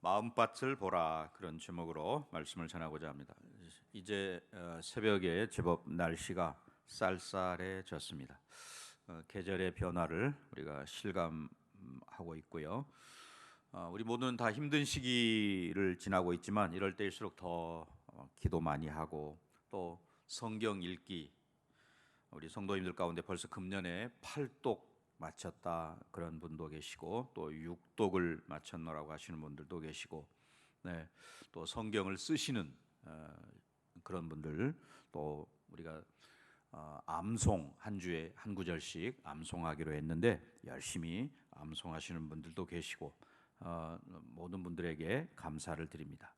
마음밭을 보라, 그런 제목으로 말씀을 전하고자 합니다. 이제 새벽에 제법 날씨가 쌀쌀해졌습니다. 계절의 변화를 우리가 실감하고 있고요. 우리 모두는 다 힘든 시기를 지나고 있지만 이럴 때일수록 더 기도 많이 하고 또 성경 읽기, 우리 성도님들 가운데 벌써 금년에 8독 마쳤다 그런 분도 계시고 또 6독을 마쳤노라고 하시는 분들도 계시고, 네, 또 성경을 쓰시는 그런 분들, 또 우리가 암송 한 주에 한 구절씩 암송하기로 했는데 열심히 암송하시는 분들도 계시고, 모든 분들에게 감사를 드립니다.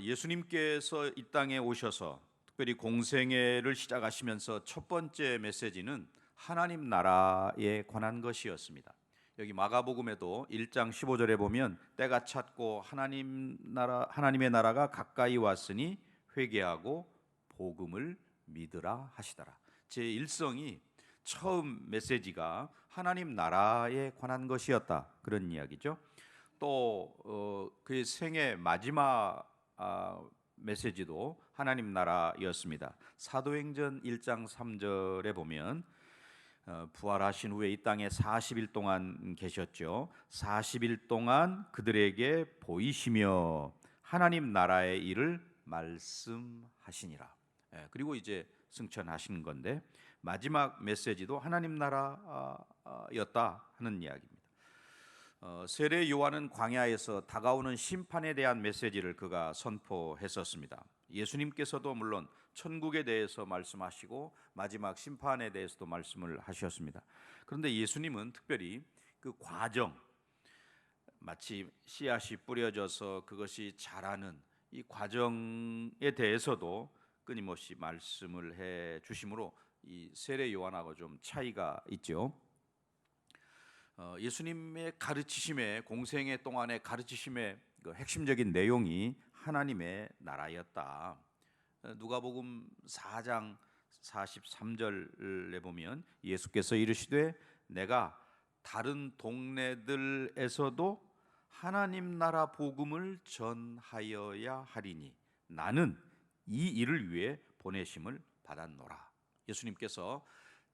예수님께서 이 땅에 오셔서 특별히 공생애를 시작하시면서 첫 번째 메시지는 하나님 나라에 관한 것이었습니다. 여기 마가복음에도 1장 15절에 보면 때가 찼고 하나님의 나라가 가까이 왔으니 회개하고 복음을 믿으라 하시더라. 제 일성이 처음 메시지가 하나님 나라에 관한 것이었다, 그런 이야기죠. 또 그의 생애 마지막 메시지도 하나님 나라였습니다. 사도행전 1장 3절에 보면 부활하신 후에 이 땅에 40일 동안 계셨죠. 40일 동안 그들에게 보이시며 하나님 나라의 일을 말씀하시니라. 그리고 이제 승천하신 건데 마지막 메시지도 하나님 나라였다 하는 이야기입니다. 세례 요한은 광야에서 다가오는 심판에 대한 메시지를 그가 선포했었습니다. 예수님께서도 물론 천국에 대해서 말씀하시고 마지막 심판에 대해서도 말씀을 하셨습니다. 그런데 예수님은 특별히 그 과정, 마치 씨앗이 뿌려져서 그것이 자라는 이 과정에 대해서도 끊임없이 말씀을 해 주심으로 이 세례 요한하고 좀 차이가 있죠. 예수님의 가르치심의 공생애 동안의 가르치심의 그 핵심적인 내용이 하나님의 나라였다. 누가복음 4장 43절에 보면 예수께서 이르시되 내가 다른 동네들에서도 하나님 나라 복음을 전하여야 하리니 나는 이 일을 위해 보내심을 받았노라. 예수님께서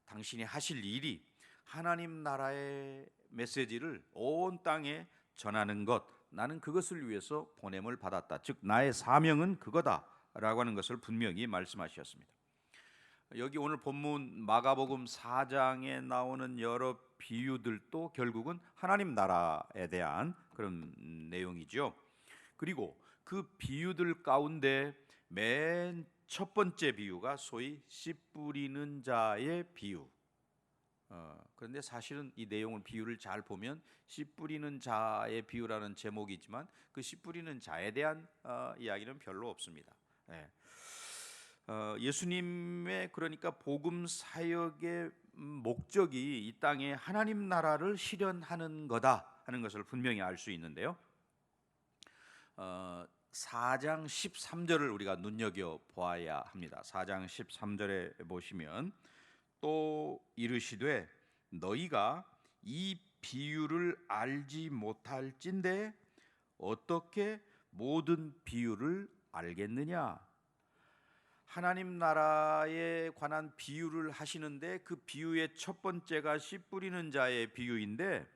당신이 하실 일이 하나님 나라의 메시지를 온 땅에 전하는 것, 나는 그것을 위해서 보냄을 받았다. 즉 나의 사명은 그거다라고 하는 것을 분명히 말씀하셨습니다. 여기 오늘 본문 마가복음 4장에 나오는 여러 비유들도 결국은 하나님 나라에 대한 그런 내용이죠. 그리고 그 비유들 가운데 맨 첫 번째 비유가 소위 씨 뿌리는 자의 비유. 그런데 사실은 이 내용을 비유를 잘 보면 씨 뿌리는 자의 비유라는 제목이지만 그 씨 뿌리는 자에 대한 이야기는 별로 없습니다. 예수님의 그러니까 복음 사역의 목적이 이 땅에 하나님 나라를 실현하는 거다 하는 것을 분명히 알 수 있는데요. 4장 13절을 우리가 눈여겨 보아야 합니다. 4장 13절에 보시면 또 이르시되 너희가 이 비유를 알지 못할진대 어떻게 모든 비유를 알겠느냐. 하나님 나라에 관한 비유를 하시는데 그 비유의 첫 번째가 씨 뿌리는 자의 비유인데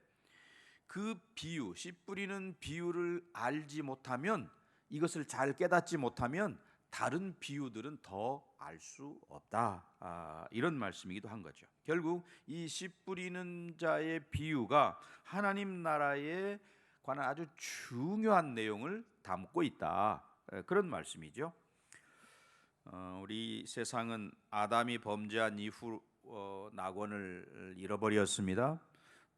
그 비유, 씨 뿌리는 비유를 알지 못하면, 이것을 잘 깨닫지 못하면 다른 비유들은 더 알 수 없다, 이런 말씀이기도 한 거죠. 결국 이 씨 뿌리는 자의 비유가 하나님 나라에 관한 아주 중요한 내용을 담고 있다, 그런 말씀이죠. 우리 세상은 아담이 범죄한 이후 낙원을 잃어버렸습니다.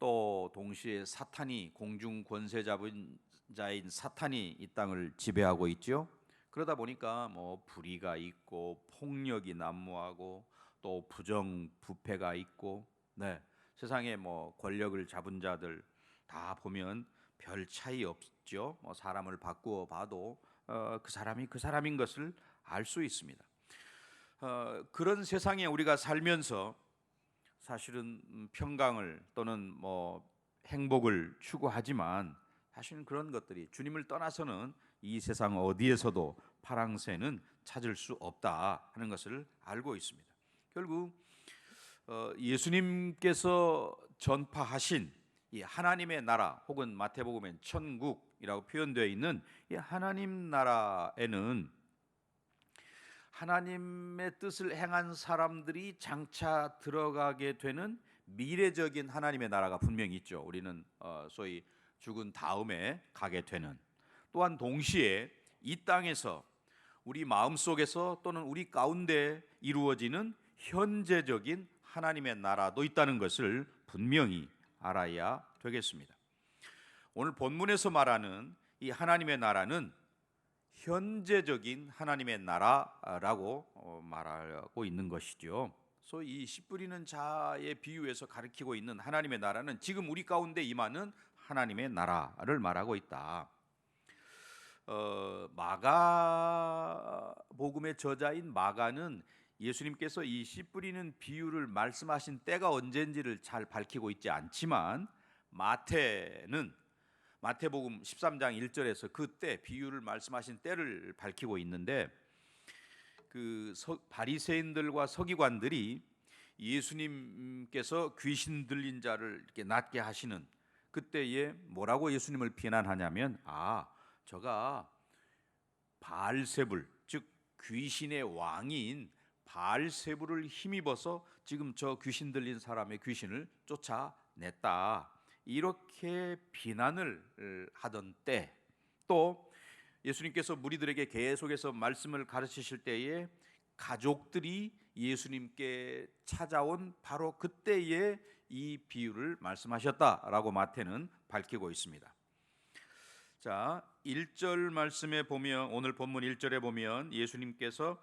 또 동시에 사탄이, 공중 권세 잡은 자인 사탄이 이 땅을 지배하고 있죠. 그러다 보니까 뭐 불의가 있고 폭력이 난무하고 또 부정부패가 있고, 네, 세상에 뭐 권력을 잡은 자들 다 보면 별 차이 없죠. 뭐 사람을 바꾸어 봐도 그 사람이 그 사람인 것을 알 수 있습니다. 그런 세상에 우리가 살면서 사실은 평강을 또는 뭐 행복을 추구하지만 사실 그런 것들이 주님을 떠나서는 이 세상 어디에서도 파랑새는 찾을 수 없다 하는 것을 알고 있습니다. 결국 예수님께서 전파하신 이 하나님의 나라, 혹은 마태복음엔 천국이라고 표현되어 있는 이 하나님 나라에는 하나님의 뜻을 행한 사람들이 장차 들어가게 되는 미래적인 하나님의 나라가 분명히 있죠. 우리는 소위 죽은 다음에 가게 되는, 또한 동시에 이 땅에서 우리 마음속에서 또는 우리 가운데 이루어지는 현재적인 하나님의 나라도 있다는 것을 분명히 알아야 되겠습니다. 오늘 본문에서 말하는 이 하나님의 나라는 현재적인 하나님의 나라라고 말하고 있는 것이죠. 소위 이 씨 뿌리는 자의 비유에서 가리키고 있는 하나님의 나라는 지금 우리 가운데 임하는 하나님의 나라를 말하고 있다. 마가복음의 저자인 마가는 예수님께서 이 씨 뿌리는 비유를 말씀하신 때가 언제인지를 잘 밝히고 있지 않지만, 마태는 마태복음 13장 1절에서 그때 비유를 말씀하신 때를 밝히고 있는데, 바리새인들과 서기관들이 예수님께서 귀신 들린 자를 이렇게 낫게 하시는 그때에 뭐라고 예수님을 비난하냐면, 저가 바알세불, 즉 귀신의 왕인 바알세불을 힘입어서 지금 저 귀신 들린 사람의 귀신을 쫓아냈다, 이렇게 비난을 하던 때, 또 예수님께서 무리들에게 계속해서 말씀을 가르치실 때에 가족들이 예수님께 찾아온 바로 그때에 이 비유를 말씀하셨다라고 마태는 밝히고 있습니다. 자, 1절 말씀에 보면, 오늘 본문 1절에 보면 예수님께서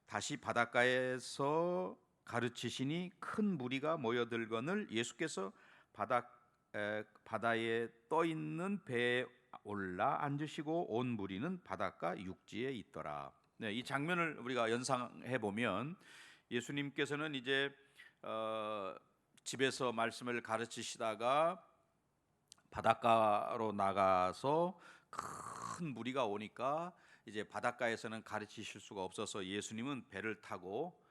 다시 바닷가에서 가르치시니 큰 무리가 모여들거늘 예수께서 바다에 떠 있는 배에 올라 앉으시고 온 무리는 바닷가 육지에 있더라. 네, 이 장면을 우리가 연상해 보면 예수님께서는 이제 집에서 말씀을 가르치시다가 바닷가로 나가서 큰 무리가 오니까 이제 바닷가에서는 가르치실 수가 없어서 예수님은 배를 타고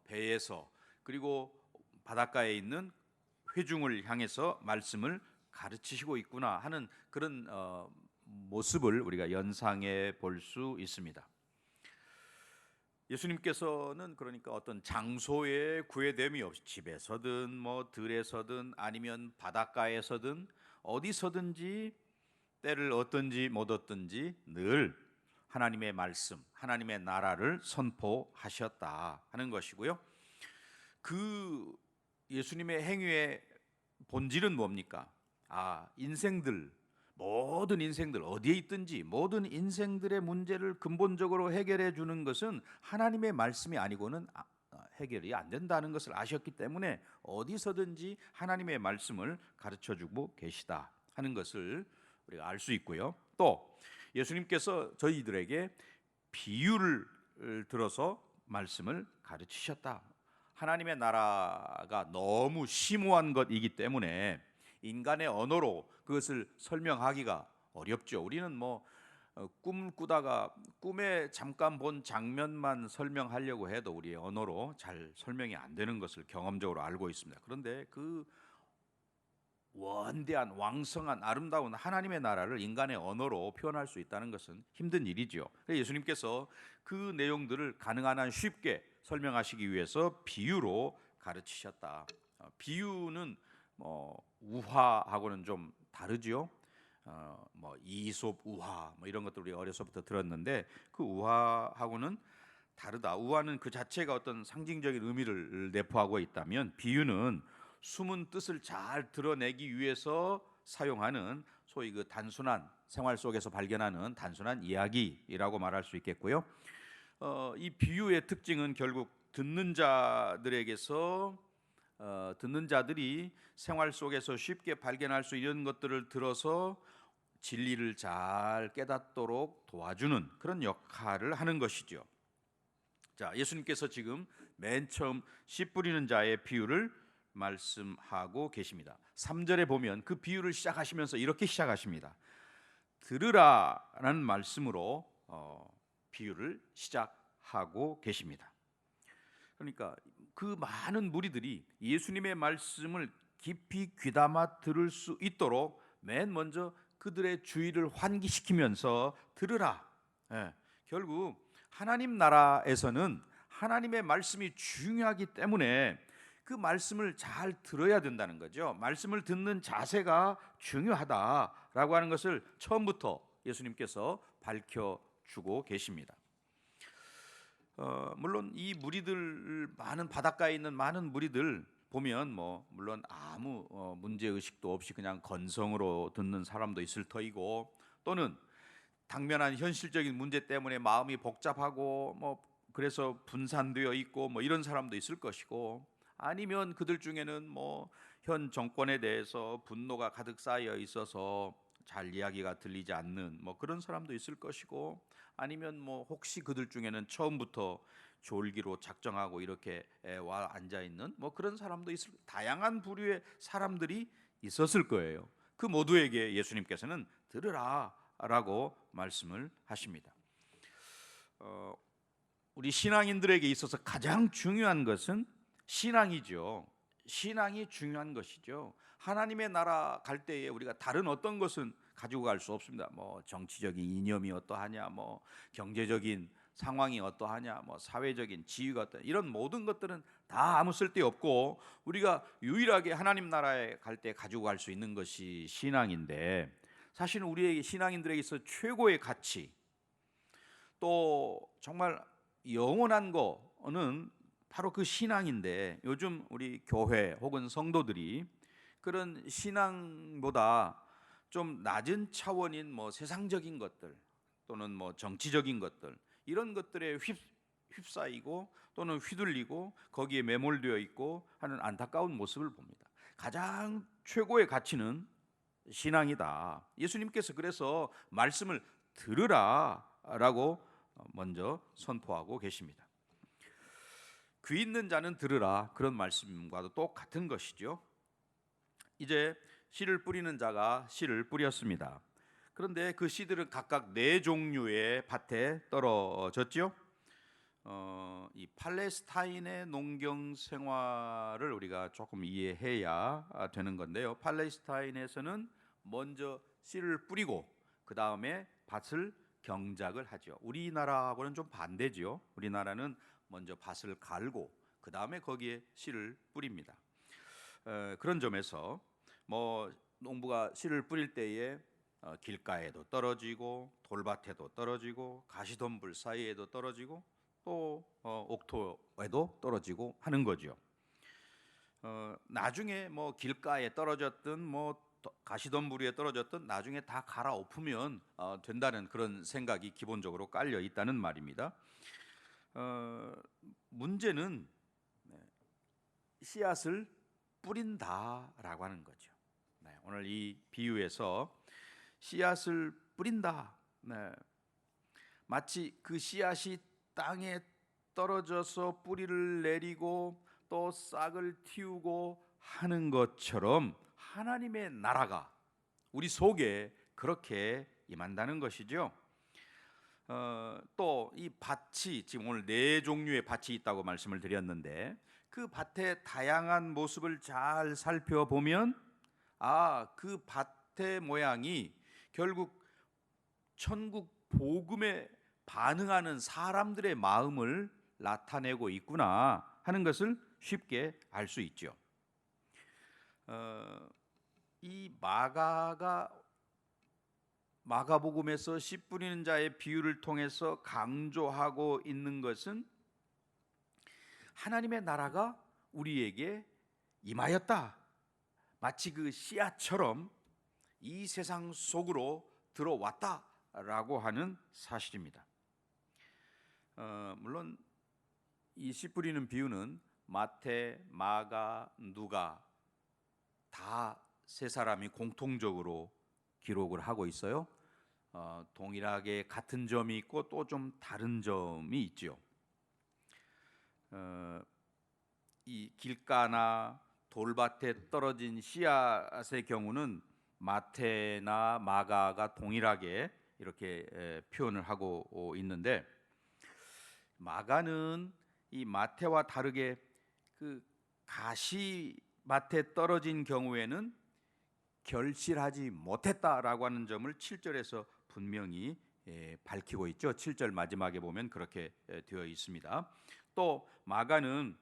배에서, 그리고 바닷가에 있는 회중을 향해서 말씀을 가르치시고 있구나 하는 그런 모습을 우리가 연상해 볼 수 있습니다. 예수님께서는 그러니까 어떤 장소에 구애됨이 없이 집에서든 뭐 들에서든 아니면 바닷가에서든 어디서든지 때를 얻든지 못 얻든지 늘 하나님의 말씀, 하나님의 나라를 선포하셨다 하는 것이고요. 그 예수님의 행위의 본질은 뭡니까? 모든 인생들 어디에 있든지 모든 인생들의 문제를 근본적으로 해결해 주는 것은 하나님의 말씀이 아니고는 해결이 안 된다는 것을 아셨기 때문에 어디서든지 하나님의 말씀을 가르쳐 주고 계시다 하는 것을 우리가 알 수 있고요. 또 예수님께서 저희들에게 비유를 들어서 말씀을 가르치셨다. 하나님의 나라가 너무 심오한 것이기 때문에 인간의 언어로 그것을 설명하기가 어렵죠. 우리는 꿈을 꾸다가 꿈에 잠깐 본 장면만 설명하려고 해도 우리의 언어로 잘 설명이 안 되는 것을 경험적으로 알고 있습니다. 그런데 그 원대한 왕성한 아름다운 하나님의 나라를 인간의 언어로 표현할 수 있다는 것은 힘든 일이죠. 그래서 예수님께서 그 내용들을 가능한 한 쉽게 설명하시기 위해서 비유로 가르치셨다. 비유는 우화하고는 좀 다르죠. 이솝 우화 이런 것들 우리 어려서부터 들었는데 그 우화하고는 다르다. 우화는 그 자체가 어떤 상징적인 의미를 내포하고 있다면, 비유는 숨은 뜻을 잘 드러내기 위해서 사용하는 소위 그 단순한 생활 속에서 발견하는 단순한 이야기라고 말할 수 있겠고요. 이 비유의 특징은 결국 듣는 자들이 생활 속에서 쉽게 발견할 수 있는 것들을 들어서 진리를 잘 깨닫도록 도와주는 그런 역할을 하는 것이죠. 자, 예수님께서 지금 맨 처음 씨 뿌리는 자의 비유를 말씀하고 계십니다. 3절에 보면 그 비유를 시작하시면서 이렇게 시작하십니다. 들으라라는 말씀으로 비유를 시작하고 계십니다. 그러니까 그 많은 무리들이 예수님의 말씀을 깊이 귀담아 들을 수 있도록 맨 먼저 그들의 주의를 환기시키면서 들으라. 예, 결국 하나님 나라에서는 하나님의 말씀이 중요하기 때문에 그 말씀을 잘 들어야 된다는 거죠. 말씀을 듣는 자세가 중요하다라고 하는 것을 처음부터 예수님께서 밝혀주고 계십니다. 물론 이 무리들, 많은 바닷가에 있는 많은 무리들 보면 물론 아무 문제 의식도 없이 그냥 건성으로 듣는 사람도 있을 터이고, 또는 당면한 현실적인 문제 때문에 마음이 복잡하고 그래서 분산되어 있고 이런 사람도 있을 것이고, 아니면 그들 중에는 현 정권에 대해서 분노가 가득 쌓여 있어서 잘 이야기가 들리지 않는 그런 사람도 있을 것이고, 아니면 혹시 그들 중에는 처음부터 졸기로 작정하고 이렇게 와 앉아 있는 그런 사람도 있을, 다양한 부류의 사람들이 있었을 거예요. 그 모두에게 예수님께서는 들으라라고 말씀을 하십니다. 우리 신앙인들에게 있어서 가장 중요한 것은 신앙이죠. 신앙이 중요한 것이죠. 하나님의 나라 갈 때에 우리가 다른 어떤 것은 가지고 갈 수 없습니다. 정치적인 이념이 어떠하냐, 경제적인 상황이 어떠하냐, 사회적인 지위가 어떠하냐, 이런 모든 것들은 다 아무 쓸데 없고, 우리가 유일하게 하나님 나라에 갈 때 가지고 갈 수 있는 것이 신앙인데, 사실은 우리에게, 신앙인들에게 있어 최고의 가치, 또 정말 영원한 거는 바로 그 신앙인데, 요즘 우리 교회 혹은 성도들이 그런 신앙보다 좀 낮은 차원인 세상적인 것들, 또는 정치적인 것들, 이런 것들에 휩싸이고 또는 휘둘리고 거기에 매몰되어 있고 하는 안타까운 모습을 봅니다. 가장 최고의 가치는 신앙이다. 예수님께서 그래서 말씀을 들으라라고 먼저 선포하고 계십니다. 귀 있는 자는 들으라, 그런 말씀과도 똑같은 것이죠. 이제 씨를 뿌리는 자가 씨를 뿌렸습니다. 그런데 그 씨들은 각각 네 종류의 밭에 떨어졌죠. 이 팔레스타인의 농경 생활을 우리가 조금 이해해야 되는 건데요. 팔레스타인에서는 먼저 씨를 뿌리고 그 다음에 밭을 경작을 하죠. 우리나라하고는 좀 반대죠. 우리나라는 먼저 밭을 갈고 그 다음에 거기에 씨를 뿌립니다. 그런 점에서 농부가 씨를 뿌릴 때에 길가에도 떨어지고 돌밭에도 떨어지고 가시덤불 사이에도 떨어지고 또 옥토에도 떨어지고 하는 거죠. 나중에 길가에 떨어졌든 가시덤불 위에 떨어졌든 나중에 다 갈아엎으면 된다는 그런 생각이 기본적으로 깔려 있다는 말입니다. 문제는 씨앗을 뿌린다라고 하는 거죠. 오늘 이 비유에서 씨앗을 뿌린다, 마치 그 씨앗이 땅에 떨어져서 뿌리를 내리고 또 싹을 틔우고 하는 것처럼 하나님의 나라가 우리 속에 그렇게 임한다는 것이죠. 또 이 밭이, 지금 오늘 네 종류의 밭이 있다고 말씀을 드렸는데, 그 밭의 다양한 모습을 잘 살펴보면 그 밭의 모양이 결국 천국 복음에 반응하는 사람들의 마음을 나타내고 있구나 하는 것을 쉽게 알 수 있죠. 이 마가복음에서 씨 뿌리는 자의 비유를 통해서 강조하고 있는 것은 하나님의 나라가 우리에게 임하였다, 마치 그 씨앗처럼 이 세상 속으로 들어왔다라고 하는 사실입니다. 물론 이 씨 뿌리는 비유는 마태, 마가, 누가 다 세 사람이 공통적으로 기록을 하고 있어요. 동일하게 같은 점이 있고 또 좀 다른 점이 있죠. 이 길가나 돌밭에 떨어진 씨앗의 경우는 마태나 마가가 동일하게 이렇게 표현을 하고 있는데, 마가는 이 마태와 다르게 그 가시밭에 떨어진 경우에는 결실하지 못했다라고 하는 점을 7절에서 분명히 밝히고 있죠. 7절 마지막에 보면 그렇게 되어 있습니다. 또 마가는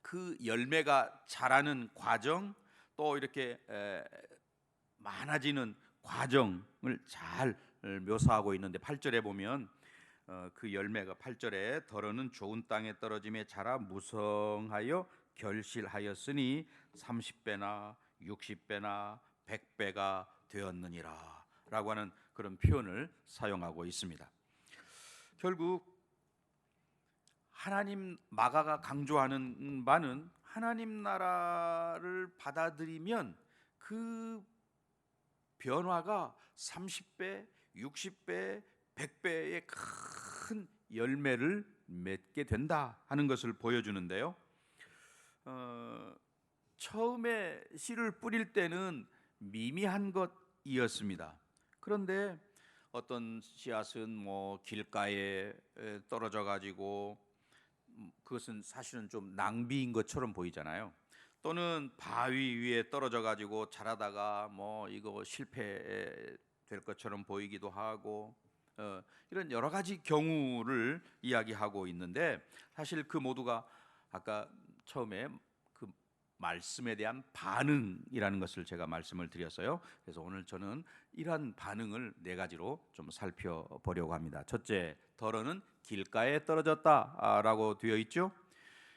그 열매가 자라는 과정, 또 이렇게 많아지는 과정을 잘 묘사하고 있는데, 8절에 보면 그 열매가 8절에 더러는 좋은 땅에 떨어짐에 자라 무성하여 결실하였으니 30배나 60배나 100배가 되었느니라 라고 하는 그런 표현을 사용하고 있습니다. 결국 하나님, 마가가 강조하는 바는 하나님 나라를 받아들이면 그 변화가 30배, 60배, 100배의 큰 열매를 맺게 된다 하는 것을 보여주는데요. 처음에 씨를 뿌릴 때는 미미한 것이었습니다. 그런데 어떤 씨앗은 뭐 길가에 떨어져 가지고 그것은 사실은 좀 낭비인 것처럼 보이잖아요. 또는 바위 위에 떨어져 가지고 자라다가 뭐 이거 실패될 것처럼 보이기도 하고, 이런 여러 가지 경우를 이야기하고 있는데, 사실 그 모두가 아까 처음에 그 말씀에 대한 반응이라는 것을 제가 말씀을 드렸어요. 그래서 오늘 저는 이러한 반응을 네 가지로 좀 살펴보려고 합니다. 첫째, 더러는 길가에 떨어졌다라고 되어 있죠.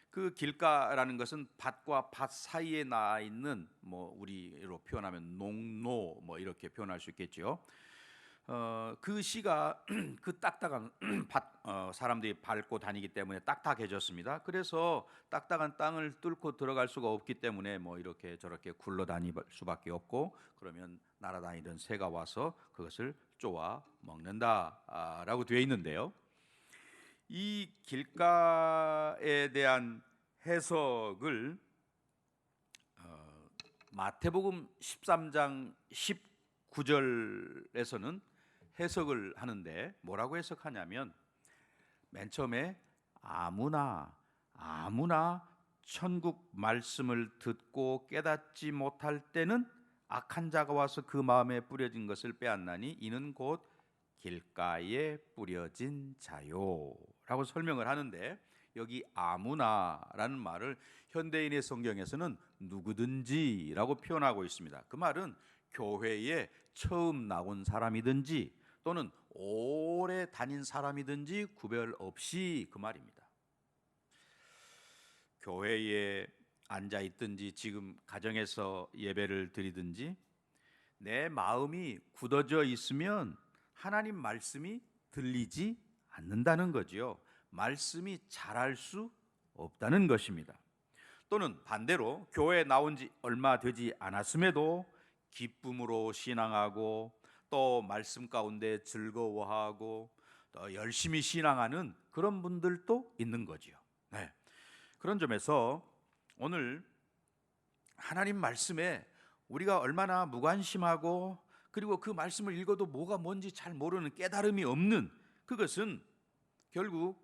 그 길가라는 것은 밭과 밭 사이에 나 있는, 뭐 우리로 표현하면 농로 뭐 이렇게 표현할 수 있겠죠. 그 씨가 그 딱딱한 사람들이 밟고 다니기 때문에 딱딱해졌습니다. 그래서 딱딱한 땅을 뚫고 들어갈 수가 없기 때문에 뭐 이렇게 저렇게 굴러다닐 수밖에 없고, 그러면 날아다니던 새가 와서 그것을 쪼아 먹는다라고 되어 있는데요. 이 길가에 대한 해석을 마태복음 13장 19절에서는 해석을 하는데, 뭐라고 해석하냐면, 맨 처음에 아무나 천국 말씀을 듣고 깨닫지 못할 때는 악한 자가 와서 그 마음에 뿌려진 것을 빼앗나니 이는 곧 길가에 뿌려진 자요 라고 설명을 하는데, 여기 아무나라는 말을 현대인의 성경에서는 누구든지라고 표현하고 있습니다. 그 말은 교회에 처음 나온 사람이든지 또는 오래 다닌 사람이든지 구별 없이 그 말입니다. 교회에 앉아 있든지 지금 가정에서 예배를 드리든지 내 마음이 굳어져 있으면 하나님 말씀이 들리지 않는다는 거지요. 말씀이 자랄 수 없다는 것입니다. 또는 반대로 교회에 나온 지 얼마 되지 않았음에도 기쁨으로 신앙하고 또 말씀 가운데 즐거워하고 또 열심히 신앙하는 그런 분들도 있는 거지요. 네. 그런 점에서 오늘 하나님 말씀에 우리가 얼마나 무관심하고, 그리고 그 말씀을 읽어도 뭐가 뭔지 잘 모르는, 깨달음이 없는, 그것은 결국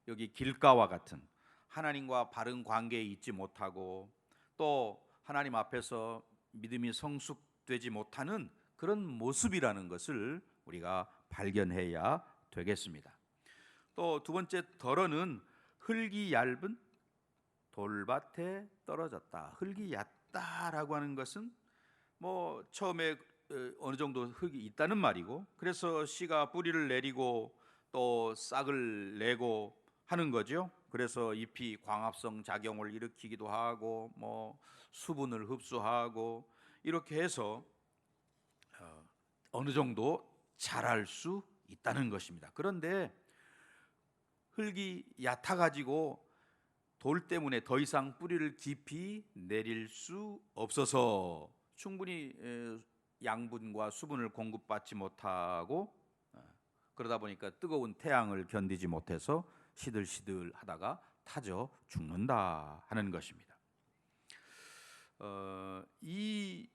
여기 길가와 같은 하나님과 바른 관계에 있지 못하고 또 하나님 앞에서 믿음이 성숙되지 못하는 그런 모습이라는 것을 우리가 발견해야 되겠습니다. 또 두 번째, 더러는 흙이 얇은 돌밭에 떨어졌다. 흙이 얕다라고 하는 것은 뭐 처음에 어느 정도 흙이 있다는 말이고, 그래서 씨가 뿌리를 내리고 또 싹을 내고 하는 거죠. 그래서 잎이 광합성 작용을 일으키기도 하고 뭐 수분을 흡수하고 이렇게 해서 어느 정도 자랄 수 있다는 것입니다. 그런데 흙이 얕아가지고 돌 때문에 더 이상 뿌리를 깊이 내릴 수 없어서 충분히 양분과 수분을 공급받지 못하고, 그러다 보니까 뜨거운 태양을 견디지 못해서 시들시들하다가 타져 죽는다 하는 것입니다. 이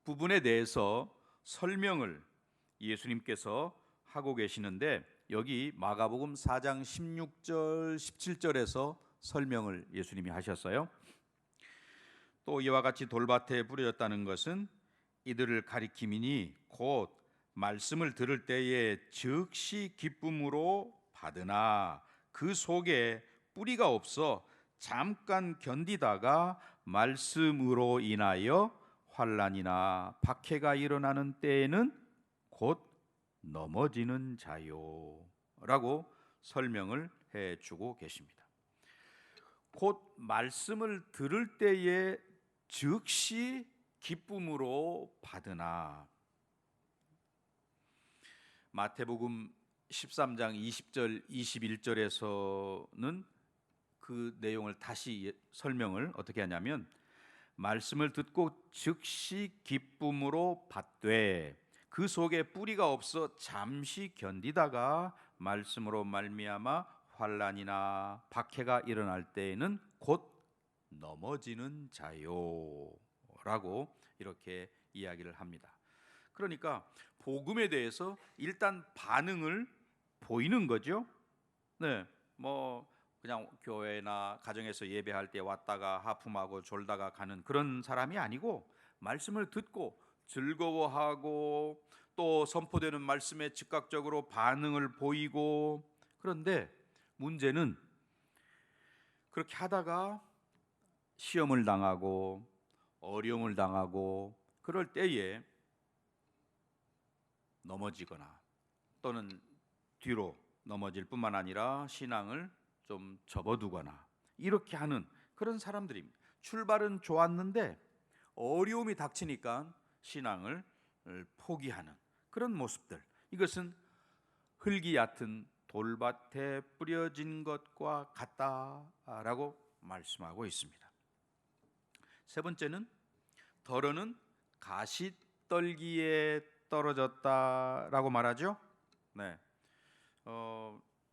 부분에 대해서 설명을 예수님께서 하고 계시는데, 여기 마가복음 4장 16절 17절에서 설명을 예수님이 하셨어요. 또 이와 같이 돌밭에 뿌려졌다는 것은 이들을 가리킴이니 곧 말씀을 들을 때에 즉시 기쁨으로 받으나 그 속에 뿌리가 없어 잠깐 견디다가 말씀으로 인하여 환난이나 박해가 일어나는 때에는 곧 넘어지는 자요라고 설명을 해주고 계십니다. 곧 말씀을 들을 때에 즉시 기쁨으로 받으나, 마태복음 13장 20절 21절에서는 그 내용을 다시 설명을 어떻게 하냐면, 말씀을 듣고 즉시 기쁨으로 받되 그 속에 뿌리가 없어 잠시 견디다가 말씀으로 말미암아 환난이나 박해가 일어날 때에는 곧 넘어지는 자요라고 이렇게 이야기를 합니다. 그러니까 복음에 대해서 일단 반응을 보이는 거죠. 네, 뭐 그냥 교회나 가정에서 예배할 때 왔다가 하품하고 졸다가 가는 그런 사람이 아니고, 말씀을 듣고 즐거워하고 또 선포되는 말씀에 즉각적으로 반응을 보이고, 그런데 문제는 그렇게 하다가 시험을 당하고 어려움을 당하고 그럴 때에 넘어지거나 또는 뒤로 넘어질 뿐만 아니라 신앙을 좀 접어두거나 이렇게 하는 그런 사람들입니다. 출발은 좋았는데 어려움이 닥치니까 신앙을 포기하는 그런 모습들, 이것은 흙이 얕은 돌밭에 뿌려진 것과 같다라고 말씀하고 있습니다. 세 번째는 더러는 가시떨기에 떨어졌다라고 말하죠. 네,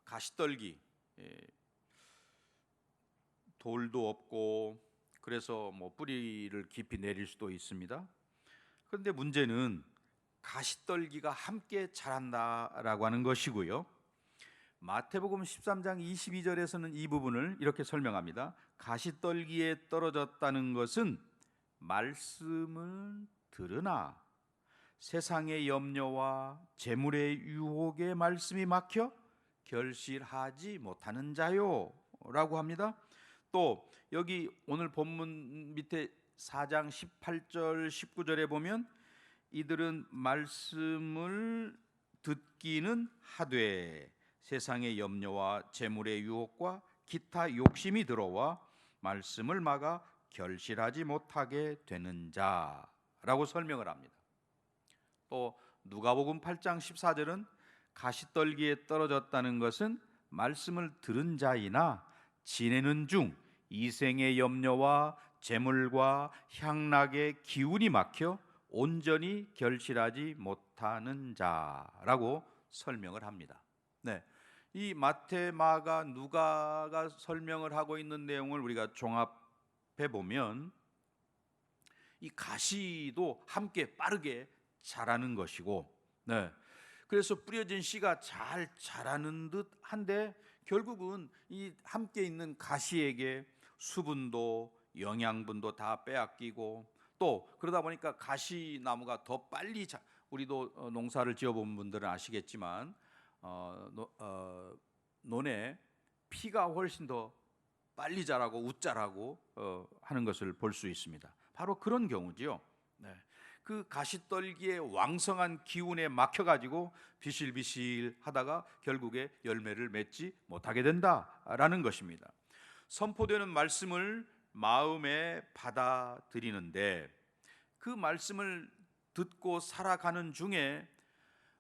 가시떨기, 돌도 없고 그래서 뭐 뿌리를 깊이 내릴 수도 있습니다. 그런데 문제는 가시떨기가 함께 자란다라고 하는 것이고요. 마태복음 13장 22절에서는 이 부분을 이렇게 설명합니다. 가시떨기에 떨어졌다는 것은 말씀을 들으나 세상의 염려와 재물의 유혹에 말씀이 막혀 결실하지 못하는 자요라고 합니다. 또 여기 오늘 본문 밑에 4장 18절 19절에 보면 이들은 말씀을 듣기는 하되 세상의 염려와 재물의 유혹과 기타 욕심이 들어와 말씀을 막아 결실하지 못하게 되는 자라고 설명을 합니다. 또 누가복음 8장 14절은 가시떨기에 떨어졌다는 것은 말씀을 들은 자이나 지내는 중 이생의 염려와 재물과 향락의 기운이 막혀 온전히 결실하지 못하는 자라고 설명을 합니다. 네, 이 마태, 마가, 누가가 설명을 하고 있는 내용을 우리가 종합해 보면 이 가시도 함께 빠르게 자라는 것이고, 네, 그래서 뿌려진 씨가 잘 자라는 듯 한데 결국은 이 함께 있는 가시에게 수분도 영양분도 다 빼앗기고, 또 그러다 보니까 가시나무가 더 빨리 우리도 농사를 지어본 분들은 아시겠지만 논에 피가 훨씬 더 빨리 자라고 웃자라고 하는 것을 볼 수 있습니다. 바로 그런 경우지요. 네. 그 가시떨기의 왕성한 기운에 막혀가지고 비실비실 하다가 결국에 열매를 맺지 못하게 된다라는 것입니다. 선포되는 말씀을 마음에 받아들이는데 그 말씀을 듣고 살아가는 중에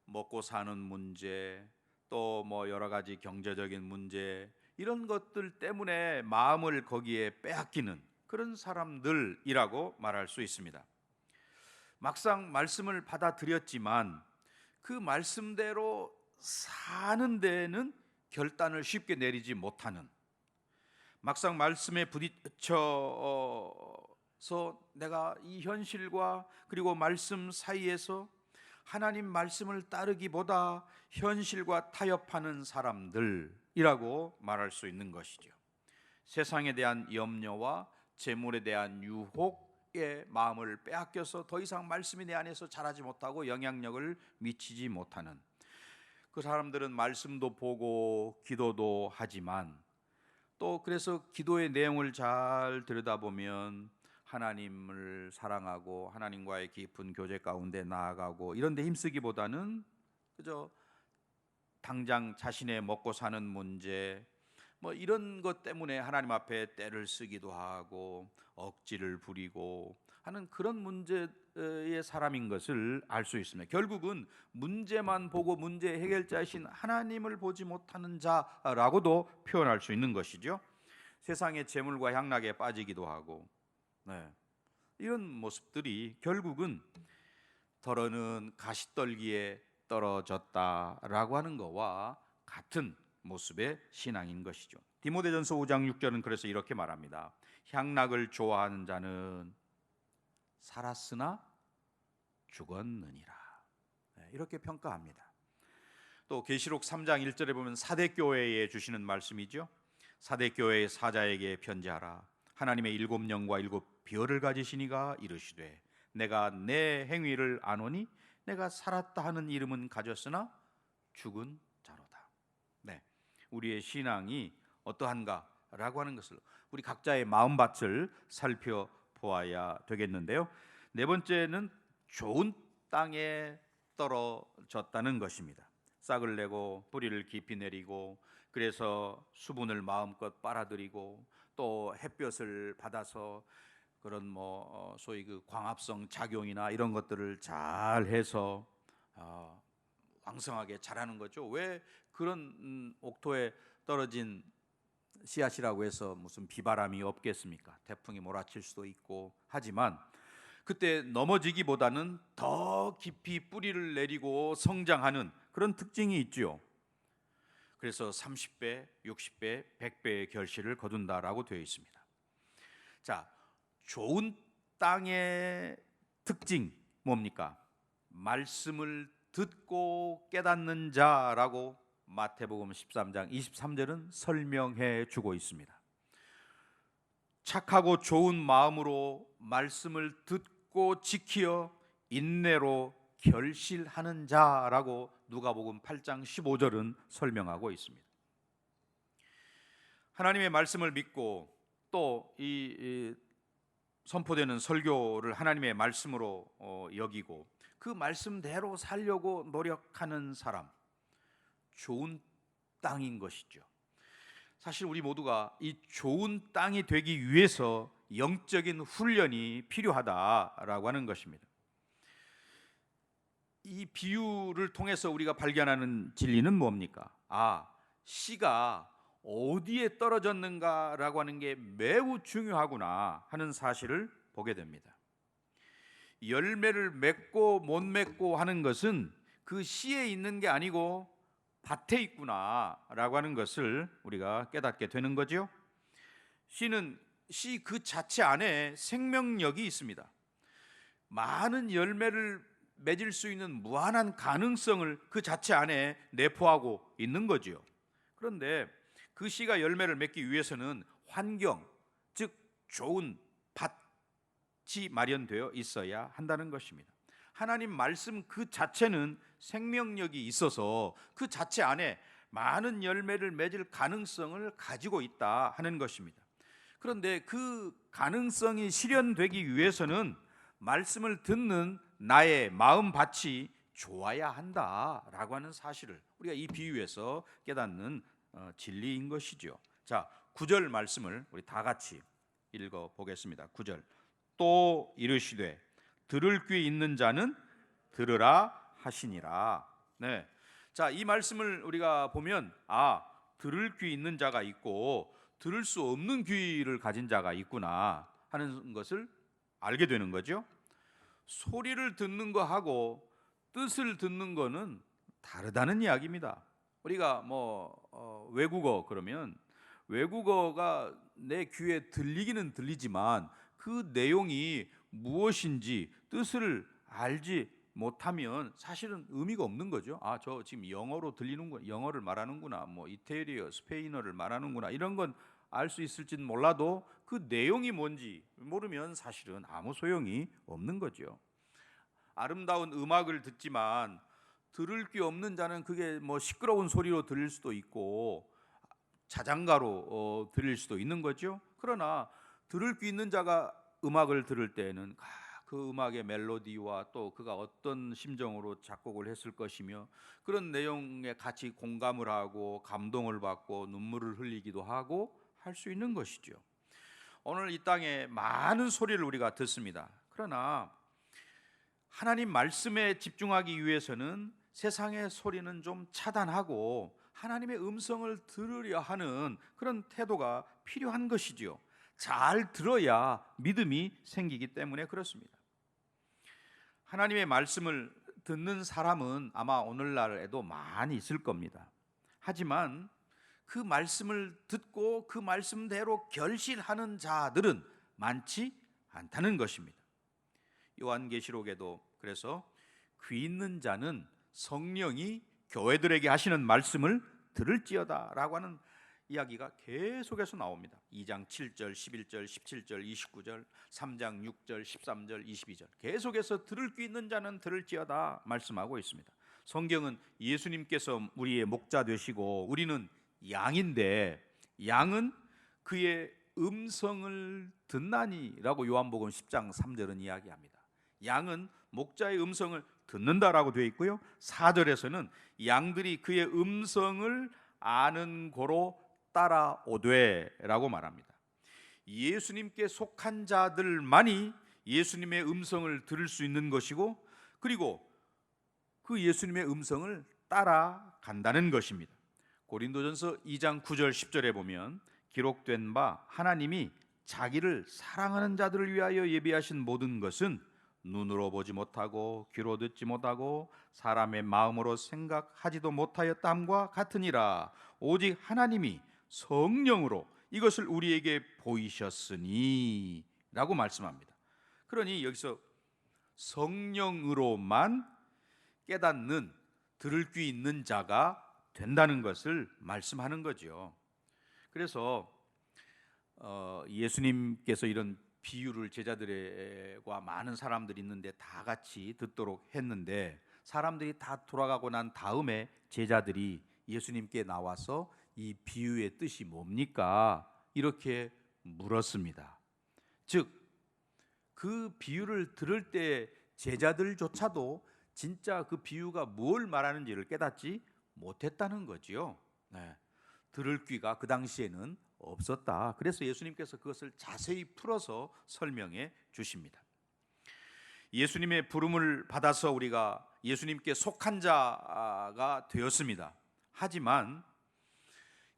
먹고 사는 문제, 또 뭐 여러 가지 경제적인 문제, 이런 것들 때문에 마음을 거기에 빼앗기는 그런 사람들이라고 말할 수 있습니다. 막상 말씀을 받아들였지만 그 말씀대로 사는 데는 결단을 쉽게 내리지 못하는, 막상 말씀에 부딪혀 내가 이 현실과 그리고 말씀 사이에서 하나님 말씀을 따르기보다 현실과 타협하는 사람들이라고 말할 수 있는 것이죠. 세상에 대한 염려와 재물에 대한 유혹의 마음을 빼앗겨서 더 이상 말씀이 내 안에서 자라지 못하고 영향력을 미치지 못하는 그 사람들은 말씀도 보고 기도도 하지만 또 그래서 기도의 내용을 잘 들여다보면 하나님을 사랑하고 하나님과의 깊은 교제 가운데 나아가고 이런 데 힘쓰기보다는 그저 당장 자신의 먹고 사는 문제 이런 것 때문에 하나님 앞에 떼를 쓰기도 하고 억지를 부리고 하는 그런 문제의 사람인 것을 알 수 있습니다. 결국은 문제만 보고 문제 해결자이신 하나님을 보지 못하는 자라고도 표현할 수 있는 것이죠. 세상의 재물과 향락에 빠지기도 하고 이런 모습들이 결국은 더러는 가시떨기에 떨어졌다라고 하는 것과 같은 모습의 신앙인 것이죠. 디모데전서 5장 6절은 그래서 이렇게 말합니다. 향락을 좋아하는 자는 살았으나 죽었느니라. 이렇게 평가합니다. 또 계시록 3장 1절에 보면 사대교회에 주시는 말씀이죠. 사대교회의 사자에게 편지하라. 하나님의 7영과 7비열을 가지시니가 이르시되 내가 내 행위를 아노니 내가 살았다 하는 이름은 가졌으나 죽은 자로다. 우리의 신앙이 어떠한가라고 하는 것을 우리 각자의 마음밭을 살펴보아야 되겠는데요. 네 번째는 좋은 땅에 떨어졌다는 것입니다. 싹을 내고 뿌리를 깊이 내리고 그래서 수분을 마음껏 빨아들이고 또 햇볕을 받아서 그런 소위 그 광합성 작용이나 이런 것들을 잘 해서 왕성하게 자라는 거죠. 왜 그런 옥토에 떨어진 씨앗이라고 해서 무슨 비바람이 없겠습니까? 태풍이 몰아칠 수도 있고 하지만 그때 넘어지기보다는 더 깊이 뿌리를 내리고 성장하는 그런 특징이 있죠. 그래서 30배, 60배, 100배의 결실을 거둔다라고 되어 있습니다. 자, 좋은 땅의 특징 뭡니까? 말씀을 듣고 깨닫는 자라고 마태복음 13장 23절은 설명해 주고 있습니다. 착하고 좋은 마음으로 말씀을 듣고 지키어 인내로 결실하는 자라고 누가복음 8장 15절은 설명하고 있습니다. 하나님의 말씀을 믿고 또 이 선포되는 설교를 하나님의 말씀으로 여기고 그 말씀대로 살려고 노력하는 사람, 좋은 땅인 것이죠. 사실 우리 모두가 이 좋은 땅이 되기 위해서 영적인 훈련이 필요하다라고 하는 것입니다. 이 비유를 통해서 우리가 발견하는 진리는 뭡니까? 씨가 어디에 떨어졌는가라고 하는 게 매우 중요하구나 하는 사실을 보게 됩니다. 열매를 맺고 못 맺고 하는 것은 그 씨에 있는 게 아니고 밭에 있구나라고 하는 것을 우리가 깨닫게 되는 거죠. 씨 그 자체 안에 생명력이 있습니다. 많은 열매를 맺을 수 있는 무한한 가능성을 그 자체 안에 내포하고 있는 거지요. 그런데 그 씨가 열매를 맺기 위해서는 환경, 즉 좋은 밭이 마련되어 있어야 한다는 것입니다. 하나님 말씀 그 자체는 생명력이 있어서 그 자체 안에 많은 열매를 맺을 가능성을 가지고 있다 하는 것입니다. 그런데 그 가능성이 실현되기 위해서는 말씀을 듣는 나의 마음밭이 좋아야 한다라고 하는 사실을 우리가 이 비유에서 깨닫는 진리인 것이죠. 자, 9절 말씀을 우리 다 같이 읽어 보겠습니다. 9절. 또 이르시되 들을 귀 있는 자는 들으라 하시니라. 자, 이 말씀을 우리가 보면 들을 귀 있는 자가 있고 들을 수 없는 귀를 가진 자가 있구나 하는 것을 알게 되는 거죠. 소리를 듣는 거하고 뜻을 듣는 거는 다르다는 이야기입니다. 우리가 외국어 그러면 외국어가 내 귀에 들리기는 들리지만 그 내용이 무엇인지 뜻을 알지 못하면 사실은 의미가 없는 거죠. 아, 저 지금 영어로 들리는구나, 영어를 말하는구나, 뭐 이태리어, 스페인어를 말하는구나, 이런 건 알 수 있을지는 몰라도 그 내용이 뭔지 모르면 사실은 아무 소용이 없는 거죠. 아름다운 음악을 듣지만 들을 귀 없는 자는 그게 뭐 시끄러운 소리로 들릴 수도 있고 자장가로 들릴 수도 있는 거죠. 그러나 들을 귀 있는 자가 음악을 들을 때에는 그 음악의 멜로디와 또 그가 어떤 심정으로 작곡을 했을 것이며 그런 내용에 같이 공감을 하고 감동을 받고 눈물을 흘리기도 하고 할 수 있는 것이죠. 오늘 이 땅에 많은 소리를 우리가 듣습니다. 그러나 하나님 말씀에 집중하기 위해서는 세상의 소리는 좀 차단하고 하나님의 음성을 들으려 하는 그런 태도가 필요한 것이지요. 잘 들어야 믿음이 생기기 때문에 그렇습니다. 하나님의 말씀을 듣는 사람은 아마 오늘날에도 많이 있을 겁니다. 하지만 그 말씀을 듣고 그 말씀대로 결실하는 자들은 많지 않다는 것입니다. 요한계시록에도 그래서 귀 있는 자는 성령이 교회들에게 하시는 말씀을 들을지어다라고 하는 이야기가 계속해서 나옵니다. 2장 7절, 11절, 17절, 29절, 3장 6절, 13절, 22절 계속해서 들을 귀 있는 자는 들을지어다 말씀하고 있습니다. 성경은 예수님께서 우리의 목자 되시고 우리는 양인데 양은 그의 음성을 듣나니라고 요한복음 10장 3절은 이야기합니다. 양은 목자의 음성을 듣는다라고 되어 있고요. 4절에서는 양들이 그의 음성을 아는 고로 따라오되라고 말합니다. 예수님께 속한 자들만이 예수님의 음성을 들을 수 있는 것이고 그리고 그 예수님의 음성을 따라간다는 것입니다. 고린도전서 2장 9절 10절에 보면 기록된 바 하나님이 자기를 사랑하는 자들을 위하여 예비하신 모든 것은 눈으로 보지 못하고 귀로 듣지 못하고 사람의 마음으로 생각하지도 못하였다함과 같으니라. 오직 하나님이 성령으로 이것을 우리에게 보이셨으니 라고 말씀합니다. 그러니 여기서 성령으로만 깨닫는 들을 귀 있는 자가 된다는 것을 말씀하는 거죠. 그래서 예수님께서 이런 비유를 제자들과 많은 사람들이 있는데 다 같이 듣도록 했는데 사람들이 다 돌아가고 난 다음에 제자들이 예수님께 나와서 이 비유의 뜻이 뭡니까? 이렇게 물었습니다. 즉 그 비유를 들을 때 제자들조차도 진짜 그 비유가 뭘 말하는지를 깨닫지 못했다는 거지요. 네. 들을 귀가 그 당시에는 없었다. 그래서 예수님께서 그것을 자세히 풀어서 설명해 주십니다. 예수님의 부름을 받아서 우리가 예수님께 속한 자가 되었습니다. 하지만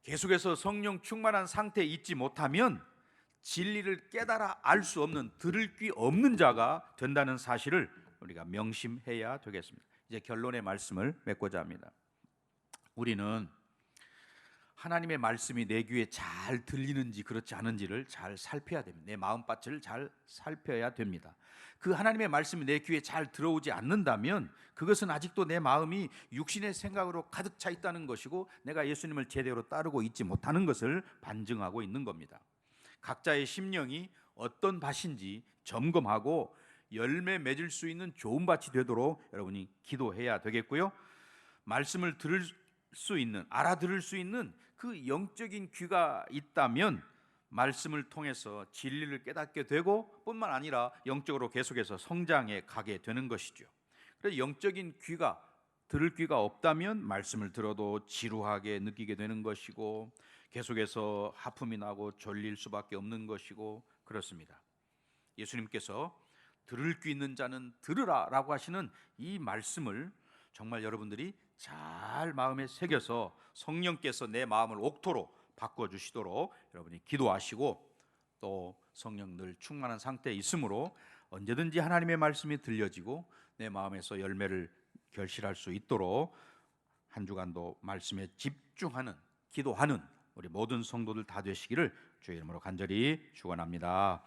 계속해서 성령 충만한 상태에 있지 못하면 진리를 깨달아 알 수 없는 들을 귀 없는 자가 된다는 사실을 우리가 명심해야 되겠습니다. 이제 결론의 말씀을 맺고자 합니다. 우리는 하나님의 말씀이 내 귀에 잘 들리는지 그렇지 않은지를 잘 살펴야 됩니다. 내 마음밭을 잘 살펴야 됩니다. 그 하나님의 말씀이 내 귀에 잘 들어오지 않는다면 그것은 아직도 내 마음이 육신의 생각으로 가득 차 있다는 것이고 내가 예수님을 제대로 따르고 있지 못하는 것을 반증하고 있는 겁니다. 각자의 심령이 어떤 밭인지 점검하고 열매 맺을 수 있는 좋은 밭이 되도록 여러분이 기도해야 되겠고요. 말씀을 들을 수 있는, 알아들을 수 있는 그 영적인 귀가 있다면 말씀을 통해서 진리를 깨닫게 되고 뿐만 아니라 영적으로 계속해서 성장해 가게 되는 것이죠. 그래서 영적인 귀가 들을 귀가 없다면 말씀을 들어도 지루하게 느끼게 되는 것이고 계속해서 하품이 나고 졸릴 수밖에 없는 것이고 그렇습니다. 예수님께서 들을 귀 있는 자는 들으라 라고 하시는 이 말씀을 정말 여러분들이 잘 마음에 새겨서 성령께서 내 마음을 옥토로 바꿔주시도록 여러분이 기도하시고 또 성령 늘 충만한 상태에 있으므로 언제든지 하나님의 말씀이 들려지고 내 마음에서 열매를 결실할 수 있도록 한 주간도 말씀에 집중하는 기도하는 우리 모든 성도들 다 되시기를 주의 이름으로 간절히 축원합니다.